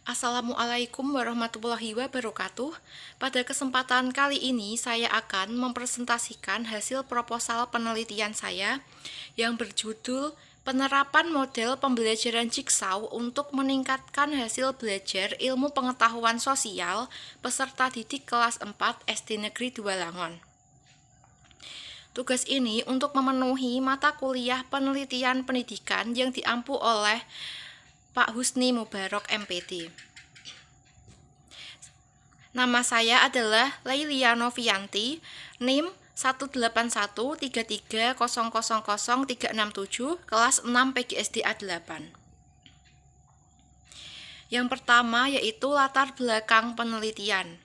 Assalamualaikum warahmatullahi wabarakatuh. Pada kesempatan kali ini saya akan mempresentasikan hasil proposal penelitian saya yang berjudul Penerapan Model Pembelajaran Jigsaw untuk Meningkatkan Hasil Belajar Ilmu Pengetahuan Sosial Peserta Didik Kelas 4 SD Negeri 2 Langon. Tugas ini untuk memenuhi mata kuliah penelitian pendidikan yang diampu oleh Pak Husni Mubarok MPD. Nama saya adalah Lailia Novianti, NIM 18133000367, kelas 6 PGSD A8. Yang pertama yaitu latar belakang penelitian.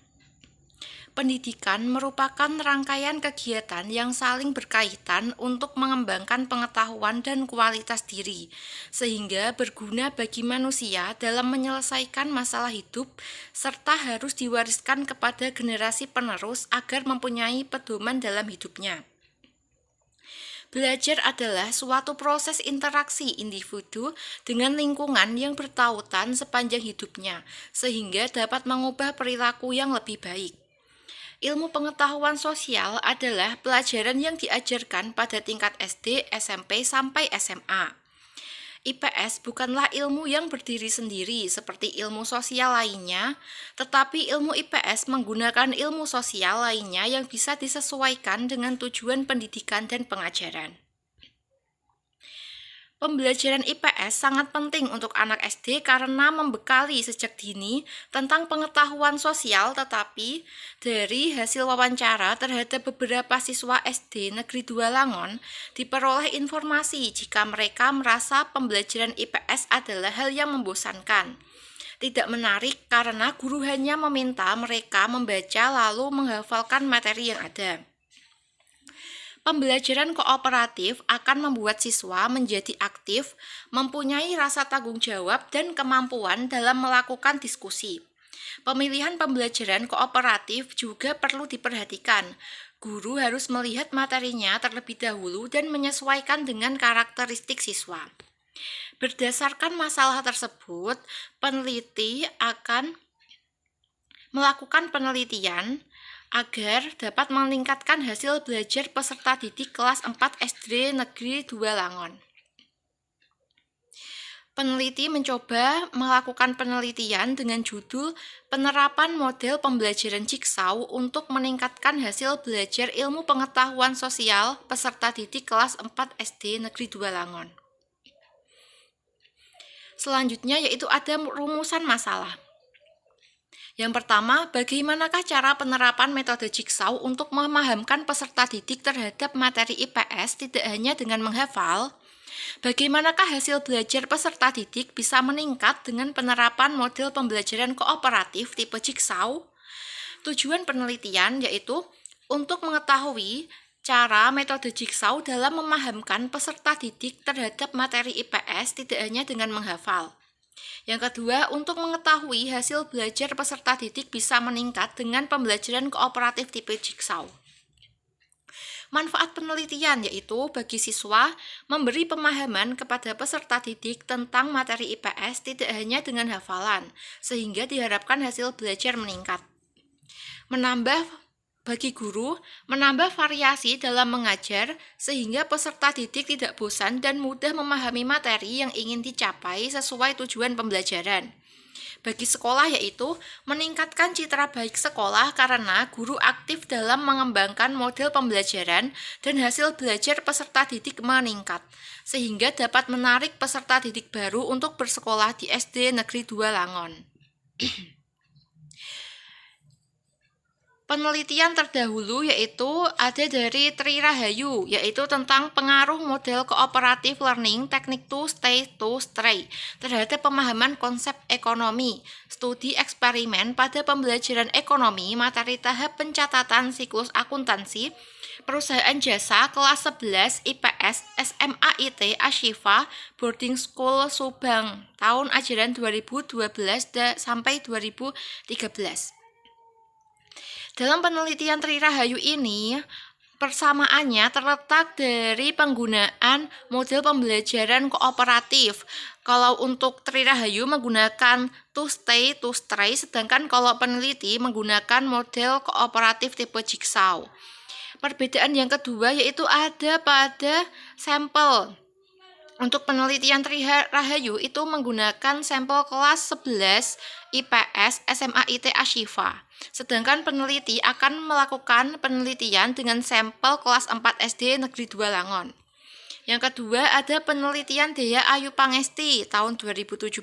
Pendidikan merupakan rangkaian kegiatan yang saling berkaitan untuk mengembangkan pengetahuan dan kualitas diri, sehingga berguna bagi manusia dalam menyelesaikan masalah hidup, serta harus diwariskan kepada generasi penerus agar mempunyai pedoman dalam hidupnya. Belajar adalah suatu proses interaksi individu dengan lingkungan yang bertautan sepanjang hidupnya, sehingga dapat mengubah perilaku yang lebih baik. Ilmu pengetahuan sosial adalah pelajaran yang diajarkan pada tingkat SD, SMP, sampai SMA. IPS bukanlah ilmu yang berdiri sendiri seperti ilmu sosial lainnya, tetapi ilmu IPS menggunakan ilmu sosial lainnya yang bisa disesuaikan dengan tujuan pendidikan dan pengajaran. Pembelajaran IPS sangat penting untuk anak SD karena membekali sejak dini tentang pengetahuan sosial, tetapi dari hasil wawancara terhadap beberapa siswa SD Negeri 2 Langon diperoleh informasi jika mereka merasa pembelajaran IPS adalah hal yang membosankan. Tidak menarik karena guru hanya meminta mereka membaca lalu menghafalkan materi yang ada. Pembelajaran kooperatif akan membuat siswa menjadi aktif, mempunyai rasa tanggung jawab dan kemampuan dalam melakukan diskusi. Pemilihan pembelajaran kooperatif juga perlu diperhatikan. Guru harus melihat materinya terlebih dahulu dan menyesuaikan dengan karakteristik siswa. Berdasarkan masalah tersebut, peneliti akan melakukan penelitian agar dapat meningkatkan hasil belajar peserta didik kelas 4 SD Negeri 2 Langon. Peneliti mencoba melakukan penelitian dengan judul Penerapan Model Pembelajaran Jigsaw untuk Meningkatkan Hasil Belajar Ilmu Pengetahuan Sosial Peserta Didik kelas 4 SD Negeri 2 Langon. Selanjutnya yaitu ada rumusan masalah. Yang pertama, bagaimanakah cara penerapan metode Jigsaw untuk memahamkan peserta didik terhadap materi IPS tidak hanya dengan menghafal? Bagaimanakah hasil belajar peserta didik bisa meningkat dengan penerapan model pembelajaran kooperatif tipe Jigsaw? Tujuan penelitian yaitu untuk mengetahui cara metode Jigsaw dalam memahamkan peserta didik terhadap materi IPS tidak hanya dengan menghafal. Yang kedua, untuk mengetahui hasil belajar peserta didik bisa meningkat dengan pembelajaran kooperatif tipe Jigsaw. Manfaat penelitian yaitu bagi siswa memberi pemahaman kepada peserta didik tentang materi IPS tidak hanya dengan hafalan, sehingga diharapkan hasil belajar meningkat. Bagi guru, menambah variasi dalam mengajar sehingga peserta didik tidak bosan dan mudah memahami materi yang ingin dicapai sesuai tujuan pembelajaran. Bagi sekolah yaitu meningkatkan citra baik sekolah karena guru aktif dalam mengembangkan model pembelajaran dan hasil belajar peserta didik meningkat, sehingga dapat menarik peserta didik baru untuk bersekolah di SD Negeri 2 Langon. Penelitian terdahulu yaitu ada dari Tri Rahayu, yaitu tentang pengaruh model cooperative learning teknik to stay terhadap pemahaman konsep ekonomi, studi eksperimen pada pembelajaran ekonomi, materi tahap pencatatan siklus akuntansi, perusahaan jasa kelas 11 IPS SMA IT Ashifa Boarding School Subang tahun ajaran 2012 sampai 2013. Dalam penelitian Tri Rahayu ini, Persamaannya terletak dari penggunaan model pembelajaran kooperatif. Kalau untuk Tri Rahayu menggunakan to stay, to stray, sedangkan kalau peneliti menggunakan model kooperatif tipe Jigsaw. Perbedaan yang kedua yaitu ada pada sampel. Untuk penelitian Tri Rahayu itu menggunakan sampel kelas 11 IPS SMA IT Ashifa. Sedangkan peneliti akan melakukan penelitian dengan sampel kelas 4 SD Negeri 2 Langon. Yang kedua ada penelitian Dea Ayu Pangesti tahun 2017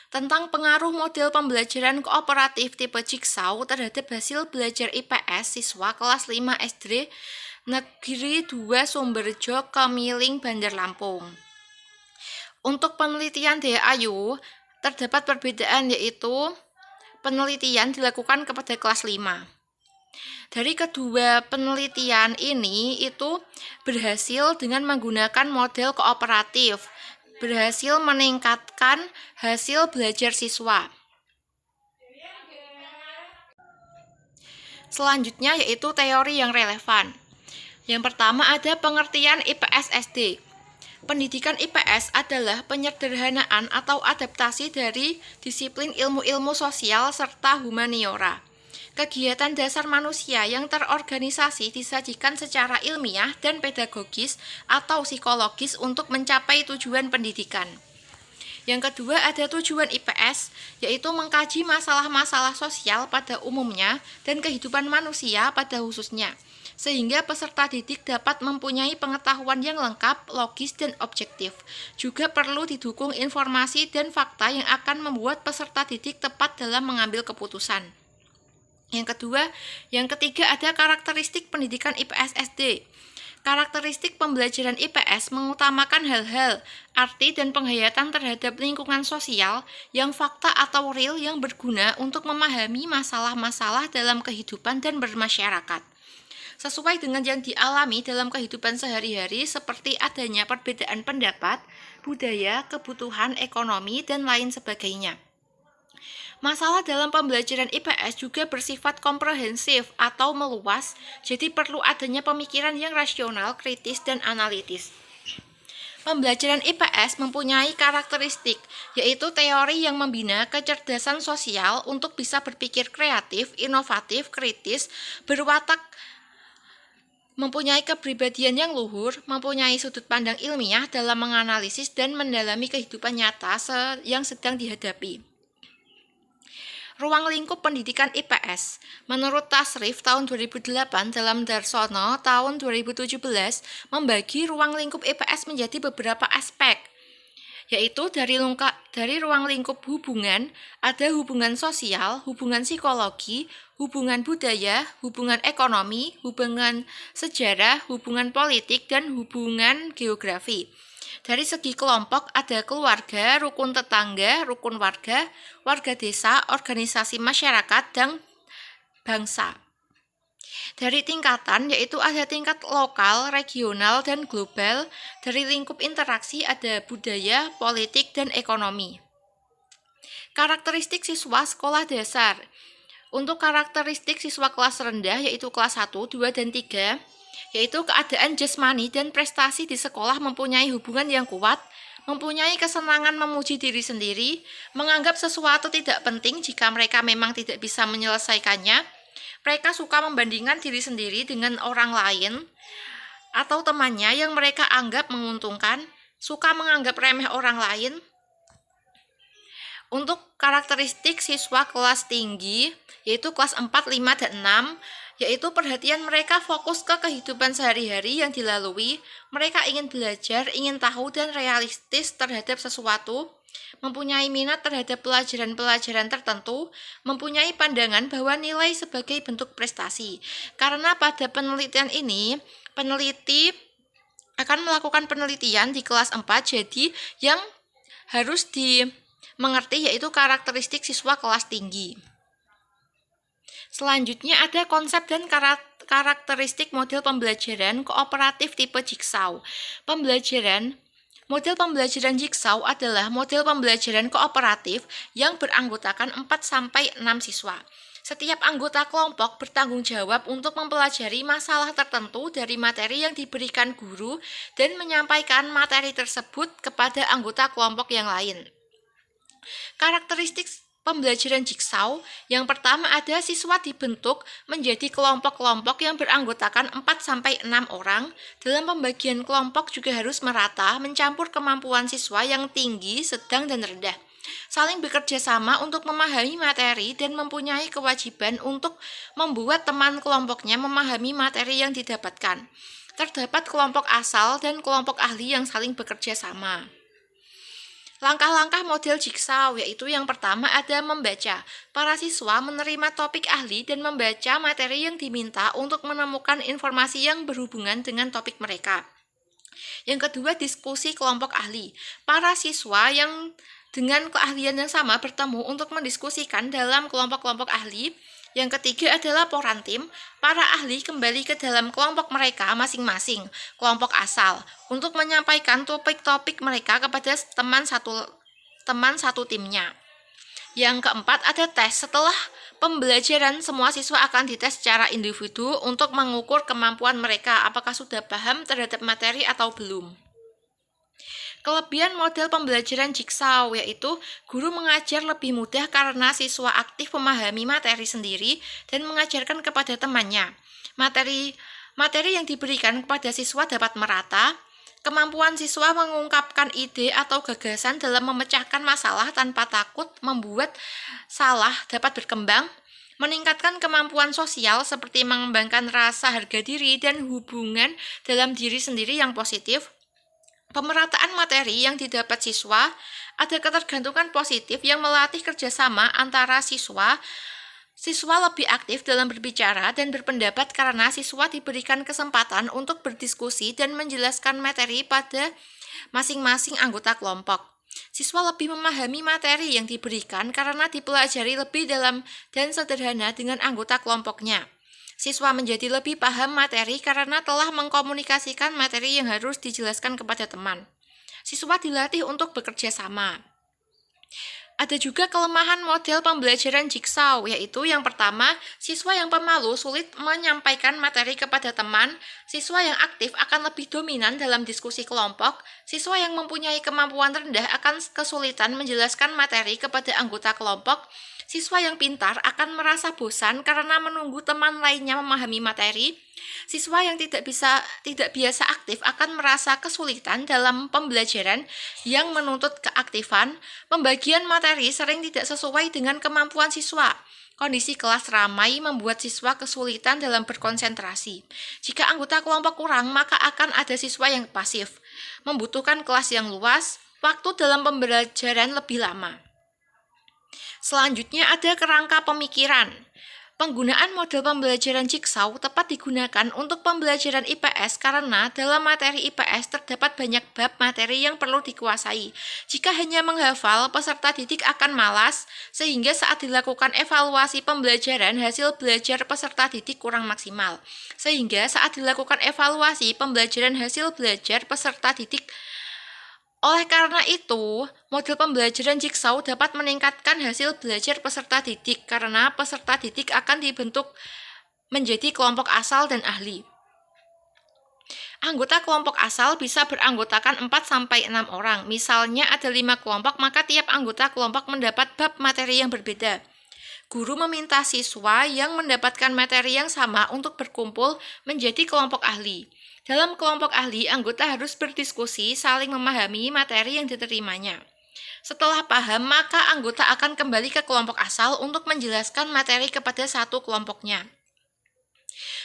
tentang pengaruh model pembelajaran kooperatif tipe Jigsaw terhadap hasil belajar IPS siswa kelas 5 SD Negeri 2 Sumberjo Kemiling Bandar Lampung. Untuk penelitian Dea Ayu, terdapat perbedaan yaitu penelitian dilakukan kepada kelas 5. Dari kedua penelitian ini itu berhasil dengan menggunakan model kooperatif, berhasil meningkatkan hasil belajar siswa. Selanjutnya yaitu teori yang relevan. Yang pertama ada pengertian IPS SD. Pendidikan IPS adalah penyederhanaan atau adaptasi dari disiplin ilmu-ilmu sosial serta humaniora. Kegiatan dasar manusia yang terorganisasi disajikan secara ilmiah dan pedagogis atau psikologis untuk mencapai tujuan pendidikan. Yang kedua ada tujuan IPS, yaitu mengkaji masalah-masalah sosial pada umumnya dan kehidupan manusia pada khususnya, sehingga peserta didik dapat mempunyai pengetahuan yang lengkap, logis, dan objektif. Juga perlu didukung informasi dan fakta yang akan membuat peserta didik tepat dalam mengambil keputusan. Yang ketiga ada karakteristik pendidikan IPS SD. Karakteristik pembelajaran IPS mengutamakan hal-hal, arti dan penghayatan terhadap lingkungan sosial yang fakta atau real yang berguna untuk memahami masalah-masalah dalam kehidupan dan bermasyarakat. Sesuai dengan yang dialami dalam kehidupan sehari-hari seperti adanya perbedaan pendapat, budaya, kebutuhan, ekonomi, dan lain sebagainya. Masalah dalam pembelajaran IPS juga bersifat komprehensif atau meluas, jadi perlu adanya pemikiran yang rasional, kritis, dan analitis. Pembelajaran IPS mempunyai karakteristik, yaitu teori yang membina kecerdasan sosial untuk bisa berpikir kreatif, inovatif, kritis, berwatak, mempunyai kepribadian yang luhur, mempunyai sudut pandang ilmiah dalam menganalisis dan mendalami kehidupan nyata yang sedang dihadapi. Ruang lingkup pendidikan IPS. Menurut Tasrif tahun 2008 dalam Darsono tahun 2017 membagi ruang lingkup IPS menjadi beberapa aspek, yaitu dari ruang lingkup hubungan, ada hubungan sosial, hubungan psikologi, hubungan budaya, hubungan ekonomi, hubungan sejarah, hubungan politik, dan hubungan geografi. Dari segi kelompok ada keluarga, rukun tetangga, rukun warga, warga desa, organisasi masyarakat, dan bangsa. Dari tingkatan yaitu ada tingkat lokal, regional, dan global. Dari lingkup interaksi ada budaya, politik, dan ekonomi. Karakteristik siswa sekolah dasar. Untuk karakteristik siswa kelas rendah yaitu kelas 1, 2, dan 3, yaitu keadaan jasmani dan prestasi di sekolah mempunyai hubungan yang kuat, mempunyai kesenangan memuji diri sendiri, menganggap sesuatu tidak penting jika mereka memang tidak bisa menyelesaikannya. Mereka suka membandingkan diri sendiri dengan orang lain atau temannya yang mereka anggap menguntungkan, suka menganggap remeh orang lain. Untuk karakteristik siswa kelas tinggi, yaitu kelas 4, 5, dan 6, yaitu perhatian mereka fokus ke kehidupan sehari-hari yang dilalui, mereka ingin belajar, ingin tahu, dan realistis terhadap sesuatu, mempunyai minat terhadap pelajaran-pelajaran tertentu, mempunyai pandangan bahwa nilai sebagai bentuk prestasi. Karena pada penelitian ini, peneliti akan melakukan penelitian di kelas 4, jadi yang harus dimengerti yaitu karakteristik siswa kelas tinggi. Selanjutnya ada konsep dan karakteristik model pembelajaran kooperatif tipe Jigsaw. Pembelajaran Model pembelajaran Jigsaw adalah model pembelajaran kooperatif yang beranggotakan 4-6 siswa. Setiap anggota kelompok bertanggung jawab untuk mempelajari masalah tertentu dari materi yang diberikan guru dan menyampaikan materi tersebut kepada anggota kelompok yang lain. Karakteristik pembelajaran Jigsaw, yang pertama ada siswa dibentuk menjadi kelompok-kelompok yang beranggotakan 4-6 orang. Dalam pembagian kelompok juga harus merata, mencampur kemampuan siswa yang tinggi, sedang, dan rendah. Saling bekerja sama untuk memahami materi dan mempunyai kewajiban untuk membuat teman kelompoknya memahami materi yang didapatkan. Terdapat kelompok asal dan kelompok ahli yang saling bekerja sama. Langkah-langkah model Jigsaw, yaitu yang pertama ada membaca. Para siswa menerima topik ahli dan membaca materi yang diminta untuk menemukan informasi yang berhubungan dengan topik mereka. Yang kedua, diskusi kelompok ahli. Para siswa yang dengan keahlian yang sama bertemu untuk mendiskusikan dalam kelompok-kelompok ahli. Yang ketiga adalah laporan tim. Para ahli kembali ke dalam kelompok mereka masing-masing, kelompok asal, untuk menyampaikan topik-topik mereka kepada teman satu timnya. Yang keempat ada tes. Setelah pembelajaran, semua siswa akan dites secara individu untuk mengukur kemampuan mereka, apakah sudah paham terhadap materi atau belum. Kelebihan model pembelajaran Jigsaw yaitu guru mengajar lebih mudah karena siswa aktif memahami materi sendiri dan mengajarkan kepada temannya. Materi yang diberikan kepada siswa dapat merata. Kemampuan siswa mengungkapkan ide atau gagasan dalam memecahkan masalah tanpa takut membuat salah dapat berkembang. Meningkatkan kemampuan sosial seperti mengembangkan rasa harga diri dan hubungan dalam diri sendiri yang positif. Pemerataan materi yang didapat siswa, ada ketergantungan positif yang melatih kerjasama antara siswa. Siswa lebih aktif dalam berbicara dan berpendapat karena siswa diberikan kesempatan untuk berdiskusi dan menjelaskan materi pada masing-masing anggota kelompok. Siswa lebih memahami materi yang diberikan karena dipelajari lebih dalam dan sederhana dengan anggota kelompoknya. Siswa menjadi lebih paham materi karena telah mengkomunikasikan materi yang harus dijelaskan kepada teman. Siswa dilatih untuk bekerja sama. Ada juga kelemahan model pembelajaran Jigsaw, yaitu yang pertama, siswa yang pemalu sulit menyampaikan materi kepada teman. Siswa yang aktif akan lebih dominan dalam diskusi kelompok. Siswa yang mempunyai kemampuan rendah akan kesulitan menjelaskan materi kepada anggota kelompok. Siswa yang pintar akan merasa bosan karena menunggu teman lainnya memahami materi. Siswa yang tidak biasa aktif akan merasa kesulitan dalam pembelajaran yang menuntut keaktifan. Pembagian materi sering tidak sesuai dengan kemampuan siswa. Kondisi kelas ramai membuat siswa kesulitan dalam berkonsentrasi. Jika anggota kelompok kurang, maka akan ada siswa yang pasif, membutuhkan kelas yang luas, waktu dalam pembelajaran lebih lama. Selanjutnya ada kerangka pemikiran. Penggunaan model pembelajaran Jigsaw tepat digunakan untuk pembelajaran IPS karena dalam materi IPS terdapat banyak bab materi yang perlu dikuasai. Jika hanya menghafal, peserta didik akan malas, sehingga saat dilakukan evaluasi pembelajaran, hasil belajar peserta didik kurang maksimal. Sehingga saat dilakukan evaluasi pembelajaran, hasil belajar peserta didik. Oleh karena itu, model pembelajaran Jigsaw dapat meningkatkan hasil belajar peserta didik karena peserta didik akan dibentuk menjadi kelompok asal dan ahli. Anggota kelompok asal bisa beranggotakan 4-6 orang. Misalnya ada 5 kelompok, maka tiap anggota kelompok mendapat bab materi yang berbeda. Guru meminta siswa yang mendapatkan materi yang sama untuk berkumpul menjadi kelompok ahli. Dalam kelompok ahli, anggota harus berdiskusi, saling memahami materi yang diterimanya. Setelah paham, maka anggota akan kembali ke kelompok asal untuk menjelaskan materi kepada satu kelompoknya.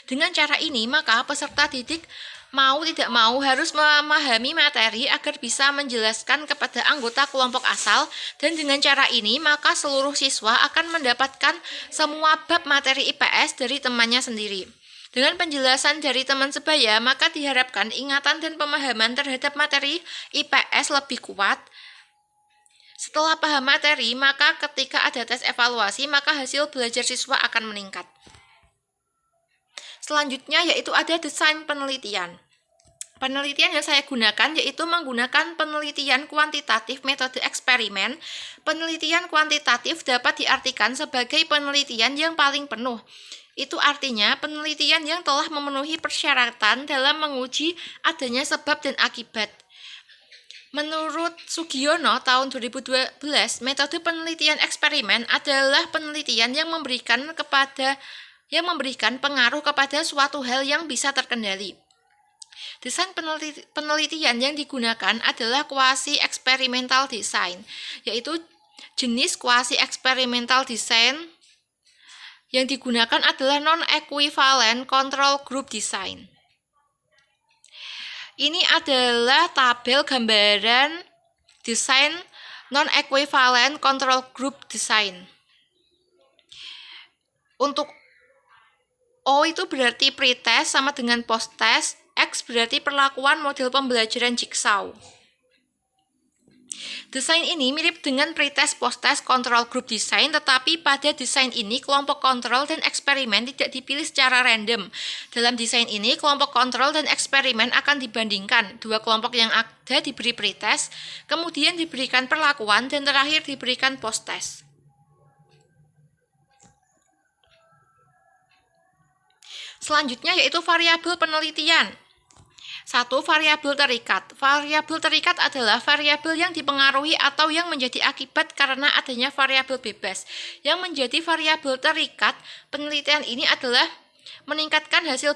Dengan cara ini, maka peserta didik mau tidak mau harus memahami materi agar bisa menjelaskan kepada anggota kelompok asal, dan dengan cara ini, maka seluruh siswa akan mendapatkan semua bab materi IPS dari temannya sendiri. Dengan penjelasan dari teman sebaya, maka diharapkan ingatan dan pemahaman terhadap materi IPS lebih kuat. Setelah paham materi, maka ketika ada tes evaluasi, maka hasil belajar siswa akan meningkat. Selanjutnya yaitu ada desain penelitian. Penelitian yang saya gunakan yaitu menggunakan penelitian kuantitatif metode eksperimen. Penelitian kuantitatif dapat diartikan sebagai penelitian yang paling penuh. Itu artinya penelitian yang telah memenuhi persyaratan dalam menguji adanya sebab dan akibat. Menurut Sugiono tahun 2012, metode penelitian eksperimen adalah penelitian yang memberikan pengaruh kepada suatu hal yang bisa terkendali. Desain penelitian yang digunakan adalah quasi experimental design, yaitu jenis quasi experimental design yang digunakan adalah non-equivalent control group design. Ini adalah tabel gambaran desain non-equivalent control group design. Untuk O itu berarti pretest sama dengan post-test, X berarti perlakuan model pembelajaran Jigsaw. Desain ini mirip dengan pretest post-test control group design, tetapi pada desain ini kelompok kontrol dan eksperimen tidak dipilih secara random. Dalam desain ini, kelompok kontrol dan eksperimen akan dibandingkan. Dua kelompok yang ada diberi pretest, kemudian diberikan perlakuan, dan terakhir diberikan post-test. Selanjutnya yaitu variabel penelitian. 1. Variabel terikat. Variabel terikat adalah variabel yang dipengaruhi atau yang menjadi akibat karena adanya variabel bebas. Yang menjadi variabel terikat penelitian ini adalah meningkatkan hasil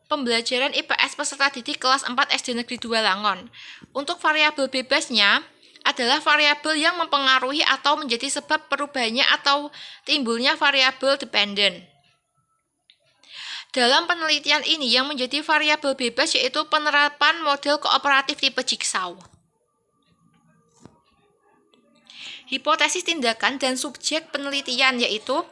pembelajaran IPS peserta didik kelas 4 SD Negeri 2 Langon. Untuk variabel bebasnya adalah variabel yang mempengaruhi atau menjadi sebab perubahannya atau timbulnya variabel dependen. Dalam penelitian ini yang menjadi variabel bebas yaitu penerapan model kooperatif tipe Jigsaw. Hipotesis tindakan dan subjek penelitian yaitu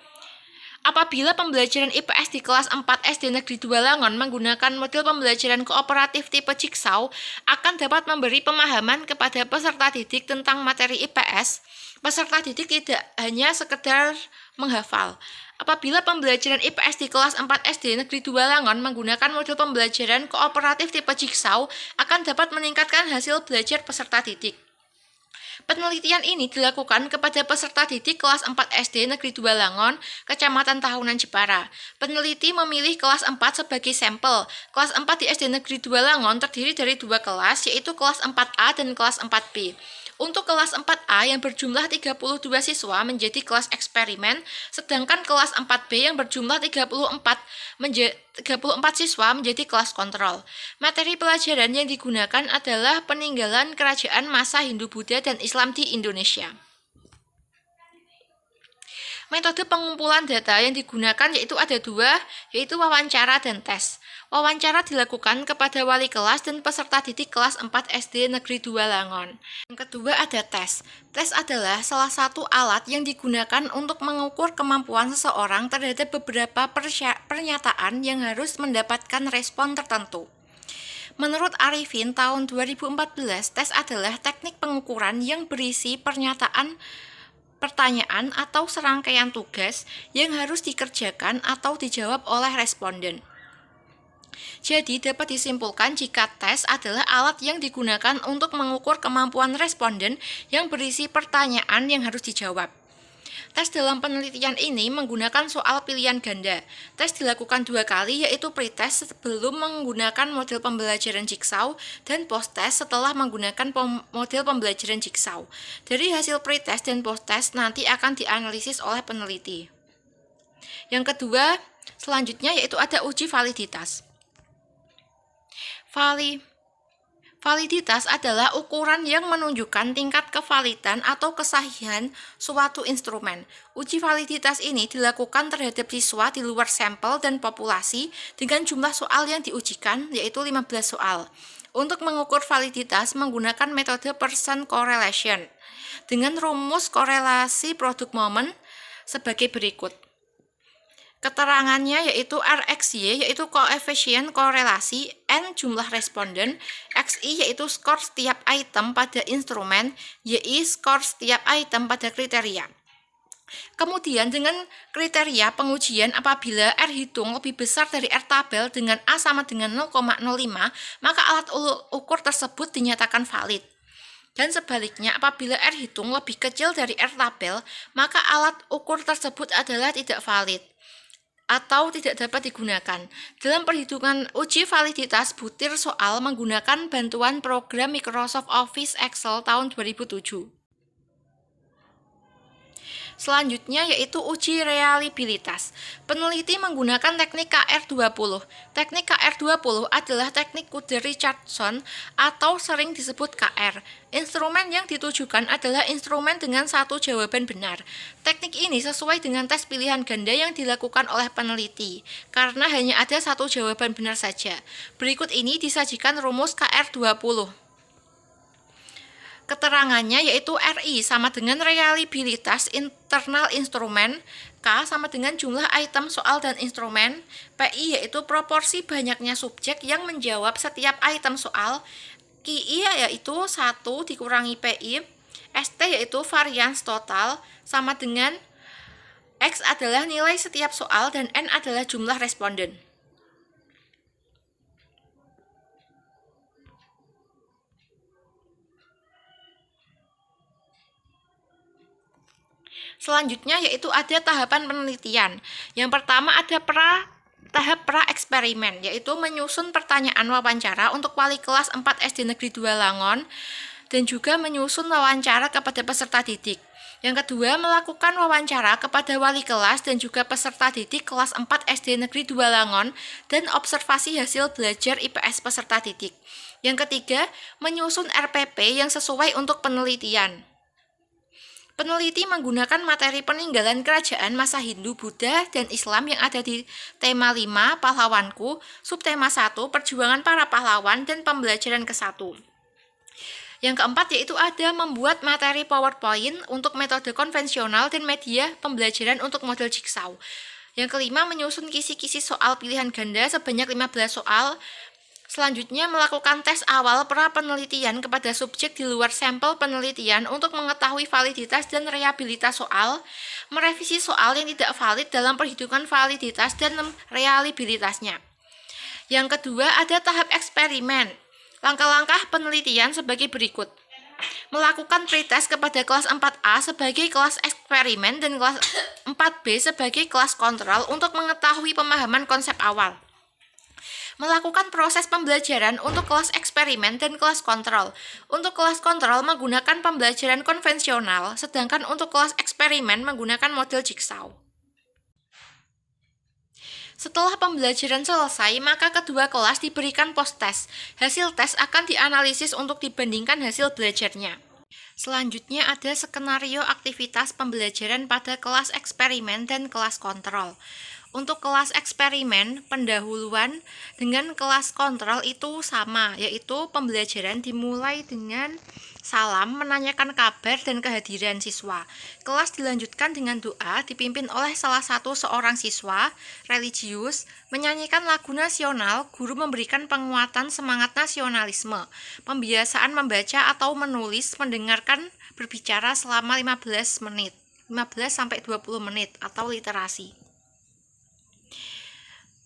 apabila pembelajaran IPS di kelas 4 SD Negeri 2 Langon menggunakan model pembelajaran kooperatif tipe Jigsaw akan dapat memberi pemahaman kepada peserta didik tentang materi IPS. Peserta didik tidak hanya sekedar menghafal. Apabila pembelajaran IPS di kelas 4 SD Negeri 2 Langon menggunakan model pembelajaran kooperatif tipe Jigsaw akan dapat meningkatkan hasil belajar peserta didik. Penelitian ini dilakukan kepada peserta didik kelas 4 SD Negeri 2 Langon, Kecamatan Tahunan Jepara. Peneliti memilih kelas 4 sebagai sampel. Kelas 4 di SD Negeri 2 Langon terdiri dari dua kelas, yaitu kelas 4A dan kelas 4B. Untuk kelas 4A yang berjumlah 32 siswa menjadi kelas eksperimen, sedangkan kelas 4B yang berjumlah 34 siswa menjadi kelas kontrol. Materi pelajaran yang digunakan adalah peninggalan kerajaan masa Hindu-Buddha dan Islam di Indonesia. Metode pengumpulan data yang digunakan yaitu ada dua, yaitu wawancara dan tes. Wawancara dilakukan kepada wali kelas dan peserta didik kelas 4 SD Negeri 2 Langon. Yang kedua ada tes. Tes adalah salah satu alat yang digunakan untuk mengukur kemampuan seseorang terhadap beberapa pernyataan yang harus mendapatkan respon tertentu. Menurut Arifin tahun 2014, tes adalah teknik pengukuran yang berisi pertanyaan atau serangkaian tugas yang harus dikerjakan atau dijawab oleh responden. Jadi dapat disimpulkan jika tes adalah alat yang digunakan untuk mengukur kemampuan responden yang berisi pertanyaan yang harus dijawab. Tes dalam penelitian ini menggunakan soal pilihan ganda. Tes dilakukan dua kali yaitu pretest sebelum menggunakan model pembelajaran Jigsaw dan post-test setelah menggunakan model pembelajaran Jigsaw. Dari hasil pretest dan post-test nanti akan dianalisis oleh peneliti. Yang kedua, selanjutnya yaitu ada uji validitas. Validitas adalah ukuran yang menunjukkan tingkat kevalidan atau kesahihan suatu instrumen. Uji validitas ini dilakukan terhadap siswa di luar sampel dan populasi dengan jumlah soal yang diujikan yaitu 15 soal. Untuk mengukur validitas menggunakan metode Pearson correlation dengan rumus korelasi produk momen sebagai berikut. Keterangannya yaitu RxY yaitu koefisien korelasi, N jumlah responden, XI yaitu skor setiap item pada instrumen, YI skor setiap item pada kriteria. Kemudian dengan kriteria pengujian apabila R hitung lebih besar dari R tabel dengan A sama dengan 0,05, maka alat ukur tersebut dinyatakan valid. Dan sebaliknya, apabila R hitung lebih kecil dari R tabel, maka alat ukur tersebut adalah tidak valid atau tidak dapat digunakan. Dalam perhitungan uji validitas butir soal menggunakan bantuan program Microsoft Office Excel tahun 2007. Selanjutnya yaitu uji reliabilitas. Peneliti menggunakan teknik KR20. Teknik KR20 adalah teknik Kuder-Richardson atau sering disebut KR. Instrumen yang ditujukan adalah instrumen dengan satu jawaban benar. Teknik ini sesuai dengan tes pilihan ganda yang dilakukan oleh peneliti, karena hanya ada satu jawaban benar saja. Berikut ini disajikan rumus KR20. Keterangannya yaitu RI sama dengan reliabilitas internal instrumen, K sama dengan jumlah item soal dan instrumen, PI yaitu proporsi banyaknya subjek yang menjawab setiap item soal, QI yaitu 1 dikurangi PI, ST yaitu varians total, sama dengan X adalah nilai setiap soal dan N adalah jumlah responden. Selanjutnya yaitu ada tahapan penelitian. Yang pertama ada tahap pra-eksperimen, yaitu menyusun pertanyaan wawancara untuk wali kelas 4 SD Negeri 2 Langon dan juga menyusun wawancara kepada peserta didik. Yang kedua, melakukan wawancara kepada wali kelas dan juga peserta didik kelas 4 SD Negeri 2 Langon dan observasi hasil belajar IPS peserta didik. Yang ketiga, menyusun RPP yang sesuai untuk penelitian. Peneliti menggunakan materi peninggalan kerajaan masa Hindu, Buddha, dan Islam yang ada di tema 5, Pahlawanku, subtema 1, Perjuangan para Pahlawan, dan pembelajaran ke-1. Yang keempat yaitu ada membuat materi PowerPoint untuk metode konvensional dan media pembelajaran untuk model Jigsaw. Yang kelima, menyusun kisi-kisi soal pilihan ganda sebanyak 15 soal. Selanjutnya, melakukan tes awal pra-penelitian kepada subjek di luar sampel penelitian untuk mengetahui validitas dan reliabilitas soal, merevisi soal yang tidak valid dalam perhitungan validitas dan reliabilitasnya. Yang kedua, ada tahap eksperimen. Langkah-langkah penelitian sebagai berikut. Melakukan pretest kepada kelas 4A sebagai kelas eksperimen dan kelas 4B sebagai kelas kontrol untuk mengetahui pemahaman konsep awal. Melakukan proses pembelajaran untuk kelas eksperimen dan kelas kontrol. Untuk kelas kontrol menggunakan pembelajaran konvensional, sedangkan untuk kelas eksperimen menggunakan model Jigsaw. Setelah pembelajaran selesai, maka kedua kelas diberikan post-test. Hasil tes akan dianalisis untuk dibandingkan hasil belajarnya. Selanjutnya ada skenario aktivitas pembelajaran pada kelas eksperimen dan kelas kontrol. Untuk kelas eksperimen, pendahuluan dengan kelas kontrol itu sama, yaitu pembelajaran dimulai dengan salam, menanyakan kabar dan kehadiran siswa. Kelas dilanjutkan dengan doa, dipimpin oleh salah satu seorang siswa, religius, menyanyikan lagu nasional, guru memberikan penguatan semangat nasionalisme, pembiasaan membaca atau menulis, mendengarkan berbicara selama 15 sampai 20 menit atau literasi.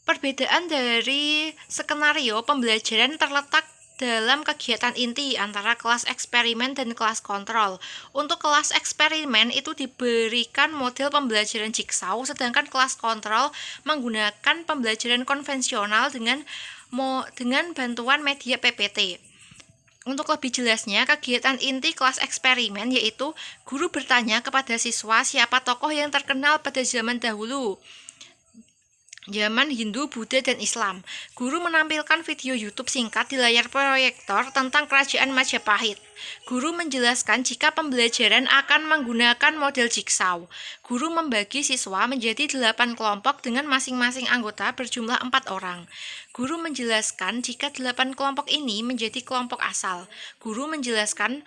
Perbedaan dari skenario pembelajaran terletak dalam kegiatan inti antara kelas eksperimen dan kelas kontrol. Untuk kelas eksperimen itu diberikan model pembelajaran Jigsaw, sedangkan kelas kontrol menggunakan pembelajaran konvensional dengan bantuan media PPT. Untuk lebih jelasnya, kegiatan inti kelas eksperimen yaitu guru bertanya kepada siswa siapa tokoh yang terkenal pada zaman dahulu, zaman Hindu, Buddha, dan Islam. Guru menampilkan video YouTube singkat di layar proyektor tentang kerajaan Majapahit. Guru menjelaskan jika pembelajaran akan menggunakan model Jigsaw. Guru membagi siswa menjadi 8 kelompok dengan masing-masing anggota berjumlah 4 orang. Guru menjelaskan jika 8 kelompok ini menjadi kelompok asal. Guru menjelaskan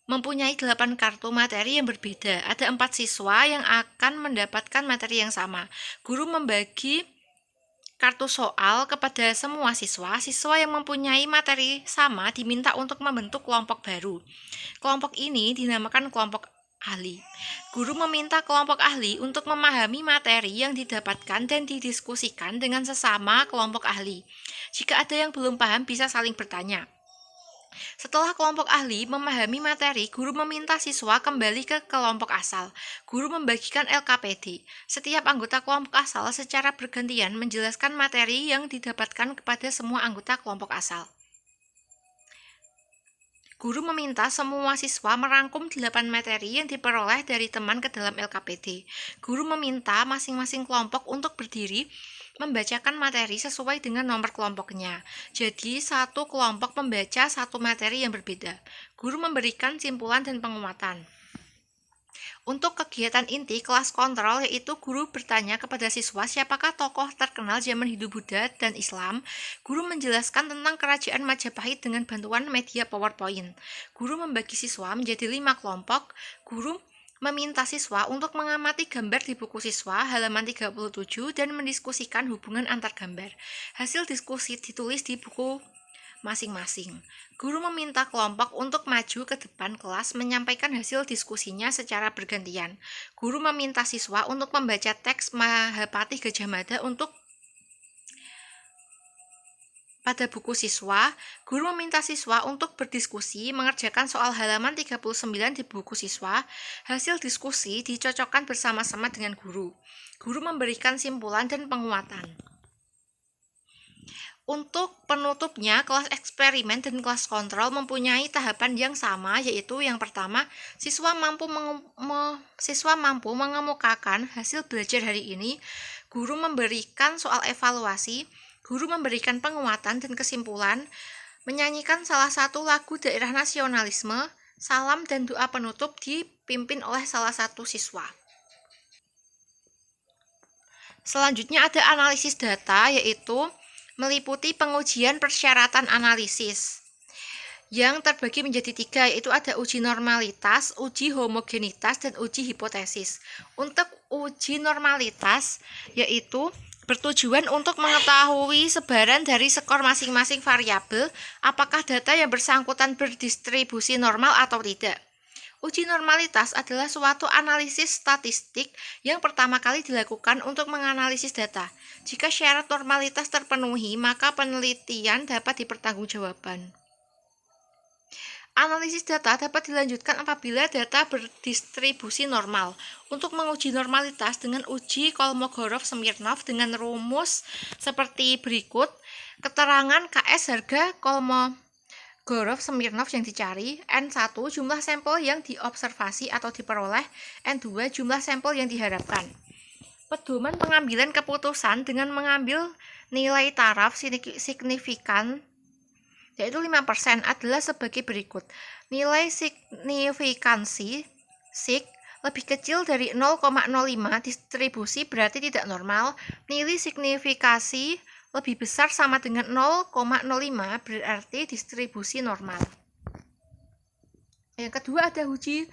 mempunyai 8 kartu materi yang berbeda. Ada 4 siswa yang akan mendapatkan materi yang sama. Guru membagi kartu soal kepada semua siswa. Siswa yang mempunyai materi sama diminta untuk membentuk kelompok baru. Kelompok ini dinamakan kelompok ahli. Guru meminta kelompok ahli untuk memahami materi yang didapatkan dan didiskusikan dengan sesama kelompok ahli. Jika ada yang belum paham, bisa saling bertanya. Setelah kelompok ahli memahami materi, guru meminta siswa kembali ke kelompok asal. Guru membagikan LKPD. Setiap anggota kelompok asal secara bergantian menjelaskan materi yang didapatkan kepada semua anggota kelompok asal. Guru meminta semua siswa merangkum 8 materi yang diperoleh dari teman ke dalam LKPD. Guru meminta masing-masing kelompok untuk berdiri membacakan materi sesuai dengan nomor kelompoknya. Jadi, satu kelompok membaca satu materi yang berbeda. Guru memberikan simpulan dan penguatan. Untuk kegiatan inti kelas kontrol, yaitu guru bertanya kepada siswa siapakah tokoh terkenal zaman Hindu Buddha dan Islam. Guru menjelaskan tentang kerajaan Majapahit dengan bantuan media PowerPoint. Guru membagi siswa menjadi 5 kelompok. Guru meminta siswa untuk mengamati gambar di buku siswa halaman 37 dan mendiskusikan hubungan antar gambar. Hasil diskusi ditulis di buku masing-masing. Guru meminta kelompok untuk maju ke depan kelas menyampaikan hasil diskusinya secara bergantian. Guru meminta siswa untuk membaca teks Mahapati Gajah Mada pada buku siswa. Guru meminta siswa untuk berdiskusi mengerjakan soal halaman 39 di buku siswa. Hasil diskusi dicocokkan bersama-sama dengan guru. Guru memberikan simpulan dan penguatan. Untuk penutupnya, kelas eksperimen dan kelas kontrol mempunyai tahapan yang sama, yaitu yang pertama, siswa mampu mengemukakan hasil belajar hari ini. Guru memberikan soal evaluasi. Guru memberikan penguatan dan kesimpulan, menyanyikan salah satu lagu daerah nasionalisme, salam dan doa penutup dipimpin oleh salah satu siswa. Selanjutnya ada analisis data, yaitu meliputi pengujian persyaratan analisis yang terbagi menjadi 3, yaitu ada uji normalitas, uji homogenitas, dan uji hipotesis. Untuk uji normalitas yaitu bertujuan untuk mengetahui sebaran dari skor masing-masing variabel, apakah data yang bersangkutan berdistribusi normal atau tidak. Uji normalitas adalah suatu analisis statistik yang pertama kali dilakukan untuk menganalisis data. Jika syarat normalitas terpenuhi, maka penelitian dapat dipertanggungjawabkan. Analisis data dapat dilanjutkan apabila data berdistribusi normal. Untuk menguji normalitas dengan uji Kolmogorov-Smirnov dengan rumus seperti berikut. Keterangan KS harga Kolmogorov-Smirnov yang dicari, N1 jumlah sampel yang diobservasi atau diperoleh, N2 jumlah sampel yang diharapkan. Pedoman pengambilan keputusan dengan mengambil nilai taraf signifikan yaitu 5% adalah sebagai berikut. Nilai signifikansi sig lebih kecil dari 0,05 distribusi berarti tidak normal. Nilai signifikasi lebih besar sama dengan 0,05 berarti distribusi normal. Yang kedua ada uji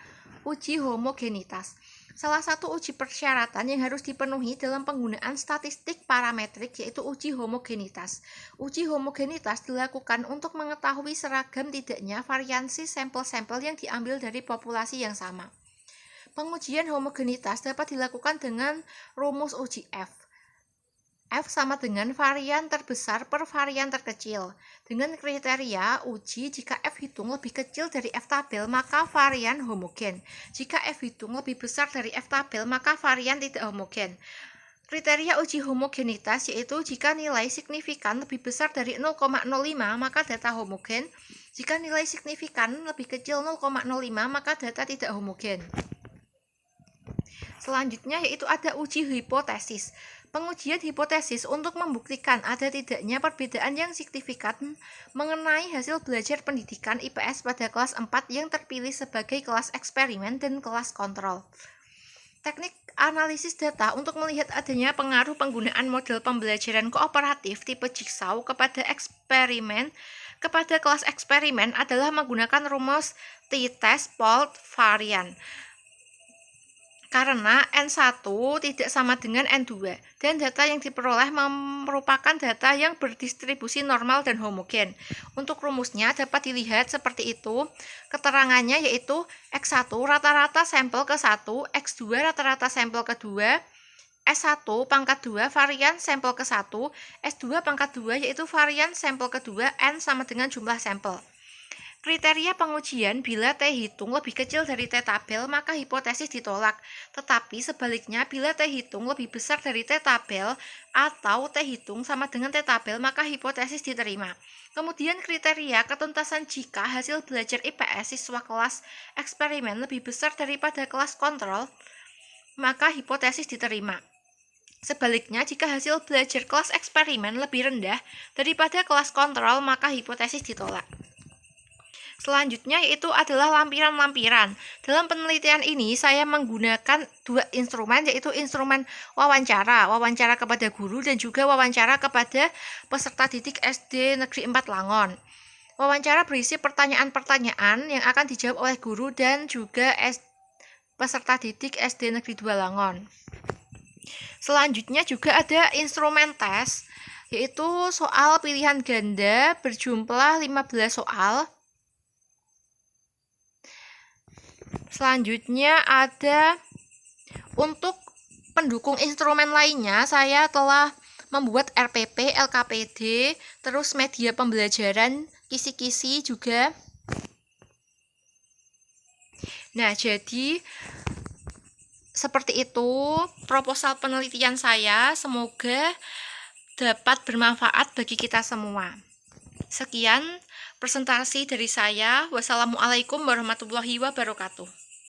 homogenitas. Salah satu uji persyaratan yang harus dipenuhi dalam penggunaan statistik parametrik yaitu uji homogenitas. Uji homogenitas dilakukan untuk mengetahui seragam tidaknya variansi sampel-sampel yang diambil dari populasi yang sama. Pengujian homogenitas dapat dilakukan dengan rumus uji F. F sama dengan varian terbesar per varian terkecil. Dengan kriteria uji, jika F hitung lebih kecil dari F tabel, maka varian homogen. Jika F hitung lebih besar dari F tabel, maka varian tidak homogen. Kriteria uji homogenitas yaitu jika nilai signifikan lebih besar dari 0,05, maka data homogen. Jika nilai signifikan lebih kecil 0,05, maka data tidak homogen. Selanjutnya yaitu ada uji hipotesis. Pengujian hipotesis untuk membuktikan ada tidaknya perbedaan yang signifikan mengenai hasil belajar pendidikan IPS pada kelas 4 yang terpilih sebagai kelas eksperimen dan kelas kontrol. Teknik analisis data untuk melihat adanya pengaruh penggunaan model pembelajaran kooperatif tipe Jigsaw kepada kelas eksperimen adalah menggunakan rumus t-test fold varian. karena N1 tidak sama dengan N2 dan data yang diperoleh merupakan data yang berdistribusi normal dan homogen. Untuk rumusnya dapat dilihat seperti itu. Keterangannya yaitu X1 rata-rata sampel ke-1, X2 rata-rata sampel ke-2, S1 pangkat 2 varian sampel ke-1, S2 pangkat 2 yaitu varian sampel ke-2, N sama dengan jumlah sampel. Kriteria pengujian bila T hitung lebih kecil dari T tabel maka hipotesis ditolak. Tetapi sebaliknya bila T hitung lebih besar dari T tabel atau T hitung sama dengan T tabel maka hipotesis diterima. Kemudian kriteria ketuntasan jika hasil belajar IPS siswa kelas eksperimen lebih besar daripada kelas kontrol maka hipotesis diterima. Sebaliknya, jika hasil belajar kelas eksperimen lebih rendah daripada kelas kontrol maka hipotesis ditolak. Selanjutnya yaitu adalah lampiran-lampiran. Dalam penelitian ini saya menggunakan dua instrumen yaitu instrumen wawancara kepada guru dan juga wawancara kepada peserta didik SD Negeri 4 Langon. Wawancara berisi pertanyaan-pertanyaan yang akan dijawab oleh guru dan juga peserta didik SD Negeri 2 Langon. Selanjutnya juga ada instrumen tes yaitu soal pilihan ganda berjumlah 15 soal. Selanjutnya ada untuk pendukung instrumen lainnya saya telah membuat RPP, LKPD, terus media pembelajaran, kisi-kisi juga. Nah, jadi seperti itu proposal penelitian saya, semoga dapat bermanfaat bagi kita semua. Sekian presentasi dari saya. Wassalamualaikum warahmatullahi wabarakatuh.